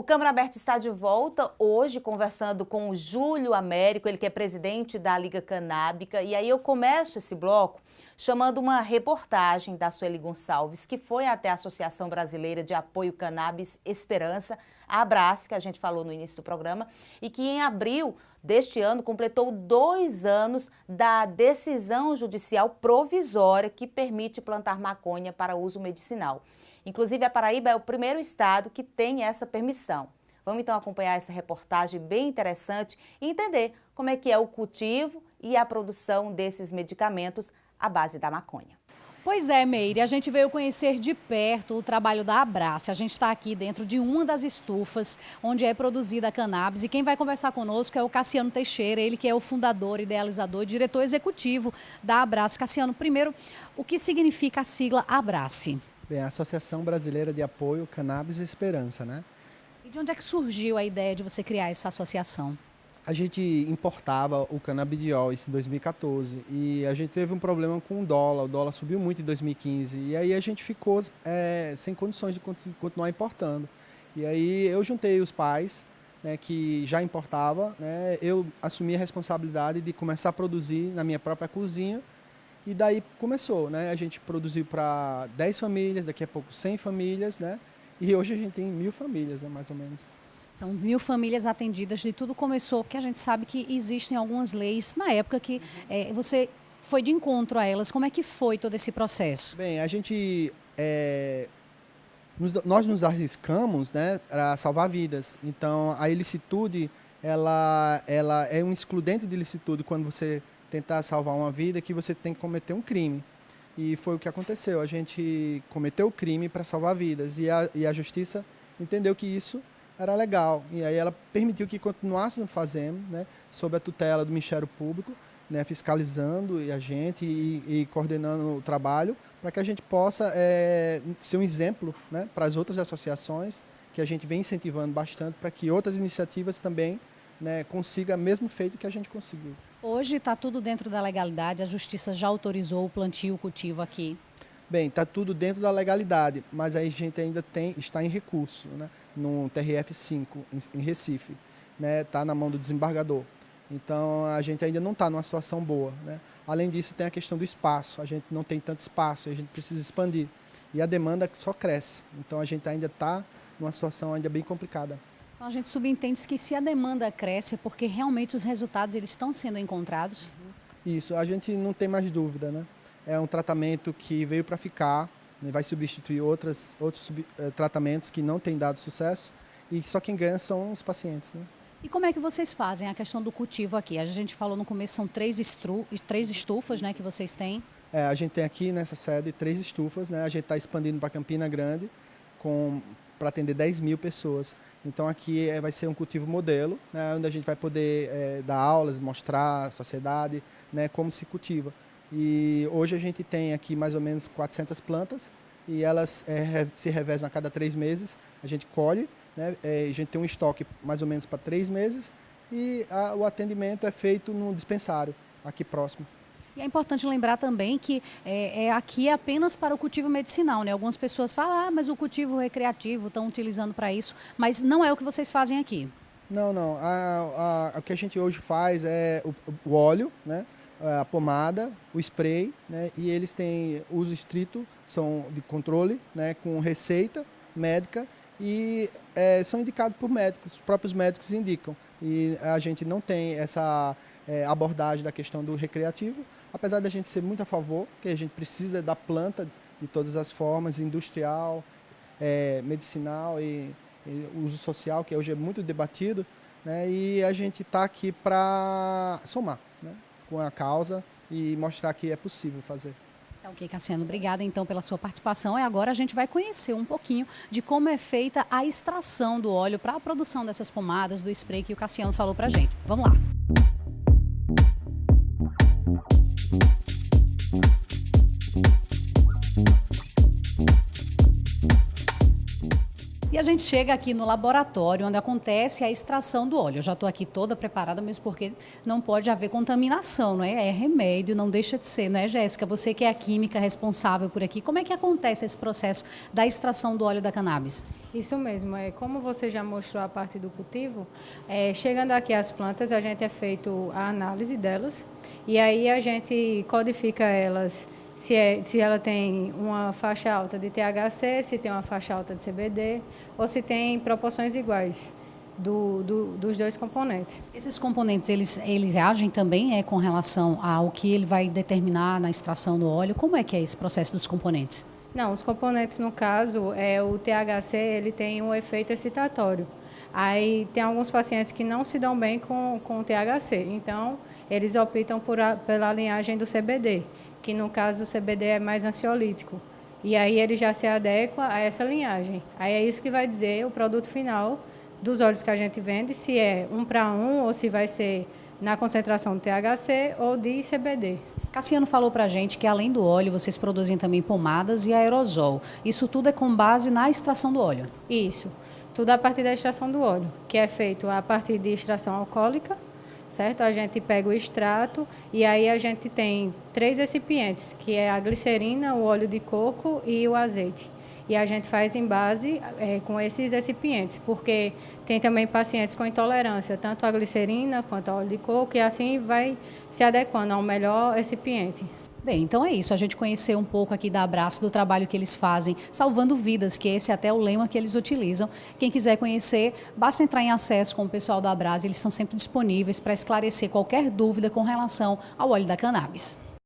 O Câmara Aberta está de volta hoje conversando com o Júlio Américo, ele que é presidente da Liga Canábica. E aí eu começo esse bloco chamando uma reportagem da Sueli Gonçalves, que foi até a Associação Brasileira de Apoio Cannabis Esperança, a Abrace, que a gente falou no início do programa, e que em abril deste ano completou 2 anos da decisão judicial provisória que permite plantar maconha para uso medicinal. Inclusive, a Paraíba é o primeiro estado que tem essa permissão. Vamos então acompanhar essa reportagem bem interessante e entender como é que é o cultivo e a produção desses medicamentos à base da maconha. Pois é, Meire, a gente veio conhecer de perto o trabalho da Abrace. A gente está aqui dentro de uma das estufas onde é produzida a cannabis e quem vai conversar conosco é o Cassiano Teixeira, ele que é o fundador, idealizador e diretor executivo da Abrace. Cassiano, primeiro, o que significa a sigla Abrace? Bem, a Associação Brasileira de Apoio Cannabis Esperança, né? E de onde é que surgiu a ideia de você criar essa associação? A gente importava o canabidiol isso em 2014 e a gente teve um problema com o dólar subiu muito em 2015 e aí a gente ficou sem condições de continuar importando. E aí eu juntei os pais, né, que já importava, né, eu assumi a responsabilidade de começar a produzir na minha própria cozinha. E daí começou, né? A gente produziu para 10 famílias, daqui a pouco 100 famílias, né? E hoje a gente tem 1000 famílias, né, mais ou menos. São 1000 famílias atendidas, e tudo começou porque a gente sabe que existem algumas leis na época que você foi de encontro a elas. Como é que foi todo esse processo? Bem, a gente, nós nos arriscamos, né, para salvar vidas. Então, a ilicitude, ela é um excludente de ilicitude quando você tentar salvar uma vida, que você tem que cometer um crime. E foi o que aconteceu. A gente cometeu o crime para salvar vidas e a justiça entendeu que isso era legal. E aí ela permitiu que continuássemos fazendo, né, sob a tutela do Ministério Público, né, fiscalizando a gente e coordenando o trabalho para que a gente possa ser um exemplo, né, para as outras associações, que a gente vem incentivando bastante para que outras iniciativas também, né, consigam o mesmo feito que a gente conseguiu. Hoje está tudo dentro da legalidade, a justiça já autorizou o plantio, o cultivo aqui? Bem, está tudo dentro da legalidade, mas aí a gente ainda está em recurso, né, no TRF5, em Recife, né, está na mão do desembargador. Então a gente ainda não está numa situação boa, né. Além disso tem a questão do espaço, a gente não tem tanto espaço, a gente precisa expandir e a demanda só cresce, então a gente ainda está numa situação ainda bem complicada. A gente subentende que se a demanda cresce é porque realmente os resultados eles estão sendo encontrados? Isso, a gente não tem mais dúvida, né? É um tratamento que veio para ficar, né? Vai substituir outros tratamentos que não têm dado sucesso e só quem ganha são os pacientes, né? E como é que vocês fazem a questão do cultivo aqui? A gente falou no começo, são 3 estufas, né, que vocês têm. A gente tem aqui nessa sede 3 estufas, né? A gente está expandindo para Campina Grande para atender 10.000 pessoas. Então aqui vai ser um cultivo modelo, né, onde a gente vai poder dar aulas, mostrar à sociedade, né, como se cultiva. E hoje a gente tem aqui mais ou menos 400 plantas e elas se revezam a cada 3 meses. A gente colhe, né, a gente tem um estoque mais ou menos para 3 meses e o atendimento é feito no dispensário aqui próximo. E é importante lembrar também que aqui é apenas para o cultivo medicinal, né? Algumas pessoas falam, mas o cultivo recreativo estão utilizando para isso, mas não é o que vocês fazem aqui. Não. O que a gente hoje faz é o óleo, né? A pomada, o spray, né? E eles têm uso estrito, são de controle, né? Com receita médica e são indicados por médicos, os próprios médicos indicam. E a gente não tem essa abordagem da questão do recreativo, apesar da gente ser muito a favor, que a gente precisa da planta de todas as formas, industrial, medicinal e uso social, que hoje é muito debatido, né? E a gente está aqui para somar, né, com a causa e mostrar que é possível fazer. Tá ok, Cassiano, obrigada então pela sua participação. E agora a gente vai conhecer um pouquinho de como é feita a extração do óleo para a produção dessas pomadas, do spray que o Cassiano falou para a gente. Vamos lá. E a gente chega aqui no laboratório, onde acontece a extração do óleo. Eu já estou aqui toda preparada, mesmo porque não pode haver contaminação, não é? É remédio, não deixa de ser, não é, Jéssica? Você que é a química responsável por aqui, como é que acontece esse processo da extração do óleo da cannabis? Isso mesmo, como você já mostrou a parte do cultivo, chegando aqui às plantas, a gente é feito a análise delas e aí a gente codifica elas, se ela tem uma faixa alta de THC, se tem uma faixa alta de CBD ou se tem proporções iguais dos dois componentes. Esses componentes, eles agem também com relação ao que ele vai determinar na extração do óleo? Como é que é esse processo dos componentes? Não, os componentes, no caso, o THC, ele tem um efeito excitatório. Aí tem alguns pacientes que não se dão bem com o THC, então eles optam pela linhagem do CBD, que no caso o CBD é mais ansiolítico. E aí ele já se adequa a essa linhagem. Aí é isso que vai dizer o produto final dos óleos que a gente vende, se é 1 para 1 ou se vai ser na concentração de THC ou de CBD. Cassiano falou para a gente que, além do óleo, vocês produzem também pomadas e aerosol. Isso tudo é com base na extração do óleo? Isso. Tudo a partir da extração do óleo, que é feito a partir de extração alcoólica, certo? A gente pega o extrato e aí a gente tem 3 recipientes, que é a glicerina, o óleo de coco e o azeite. E a gente faz em base com esses recipientes, porque tem também pacientes com intolerância, tanto à glicerina quanto ao óleo de coco, e assim vai se adequando ao melhor recipiente. Bem, então é isso. A gente conheceu um pouco aqui da Abrace, do trabalho que eles fazem, salvando vidas, que esse é até o lema que eles utilizam. Quem quiser conhecer, basta entrar em acesso com o pessoal da Abrace, eles são sempre disponíveis para esclarecer qualquer dúvida com relação ao óleo da cannabis.